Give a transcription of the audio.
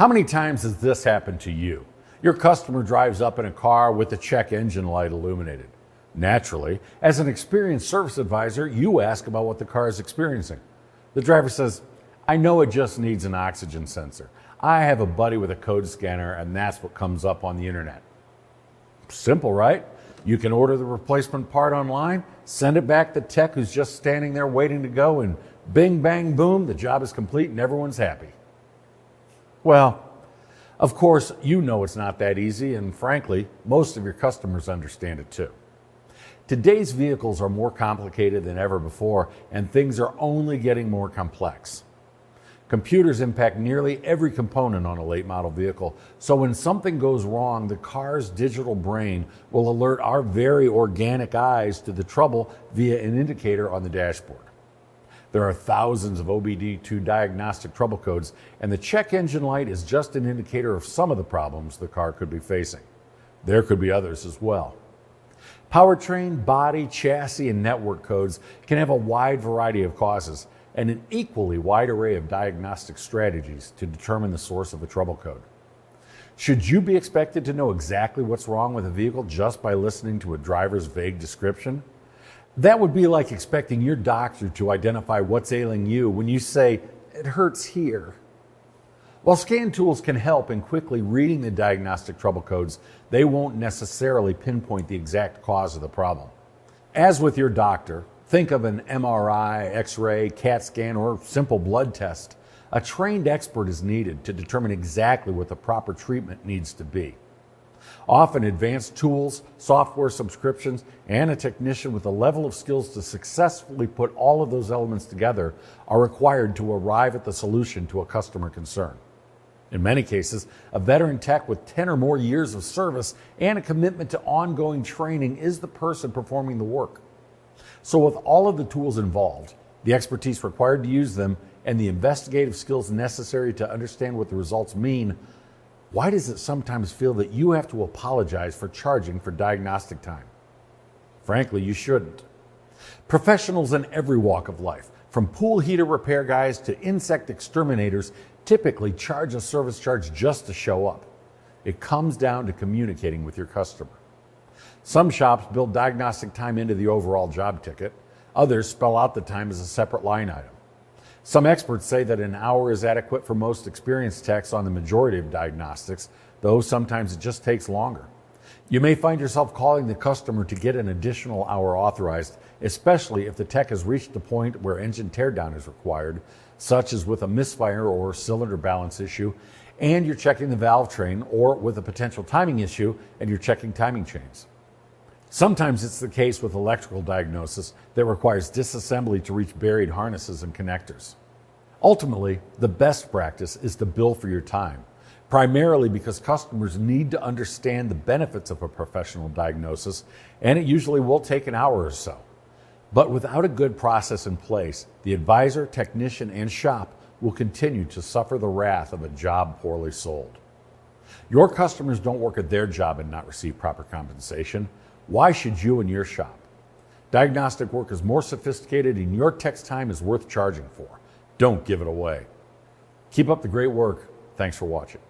How many times has this happened to you? Your customer drives up in a car with the check engine light illuminated. Naturally, as an experienced service advisor, you ask about what the car is experiencing. The driver says, "I know it just needs an oxygen sensor. I have a buddy with a code scanner and that's what comes up on the internet." Simple, right? You can order the replacement part online, send it back to tech who's just standing there waiting to go, and bing, bang, boom, the job is complete and everyone's happy. Well, of course, you know it's not that easy, and frankly, most of your customers understand it too. Today's vehicles are more complicated than ever before, and things are only getting more complex. Computers impact nearly every component on a late model vehicle, so when something goes wrong, the car's digital brain will alert our very organic eyes to the trouble via an indicator on the dashboard. There are thousands of OBD2 diagnostic trouble codes, and the check engine light is just an indicator of some of the problems the car could be facing. There could be others as well. Powertrain, body, chassis, and network codes can have a wide variety of causes and an equally wide array of diagnostic strategies to determine the source of a trouble code. Should you be expected to know exactly what's wrong with a vehicle just by listening to a driver's vague description? That would be like expecting your doctor to identify what's ailing you when you say, "It hurts here." While scan tools can help in quickly reading the diagnostic trouble codes, they won't necessarily pinpoint the exact cause of the problem. As with your doctor, think of an MRI, X-ray, CAT scan, or simple blood test. A trained expert is needed to determine exactly what the proper treatment needs to be. Often advanced tools, software subscriptions, and a technician with a level of skills to successfully put all of those elements together are required to arrive at the solution to a customer concern. In many cases, a veteran tech with 10 or more years of service and a commitment to ongoing training is the person performing the work. So with all of the tools involved, the expertise required to use them, and the investigative skills necessary to understand what the results mean, why does it sometimes feel that you have to apologize for charging for diagnostic time? Frankly, you shouldn't. Professionals in every walk of life, from pool heater repair guys to insect exterminators, typically charge a service charge just to show up. It comes down to communicating with your customer. Some shops build diagnostic time into the overall job ticket. Others spell out the time as a separate line item. Some experts say that an hour is adequate for most experienced techs on the majority of diagnostics, though sometimes it just takes longer. You may find yourself calling the customer to get an additional hour authorized, especially if the tech has reached the point where engine teardown is required, such as with a misfire or cylinder balance issue, and you're checking the valve train, or with a potential timing issue and you're checking timing chains. Sometimes it's the case with electrical diagnosis that requires disassembly to reach buried harnesses and connectors. Ultimately, the best practice is to bill for your time, primarily because customers need to understand the benefits of a professional diagnosis, and it usually will take an hour or so. But without a good process in place, the advisor, technician, and shop will continue to suffer the wrath of a job poorly sold. Your customers don't work at their job and not receive proper compensation. Why should you in your shop? Diagnostic work is more sophisticated and your tech's time is worth charging for. Don't give it away. Keep up the great work. Thanks for watching.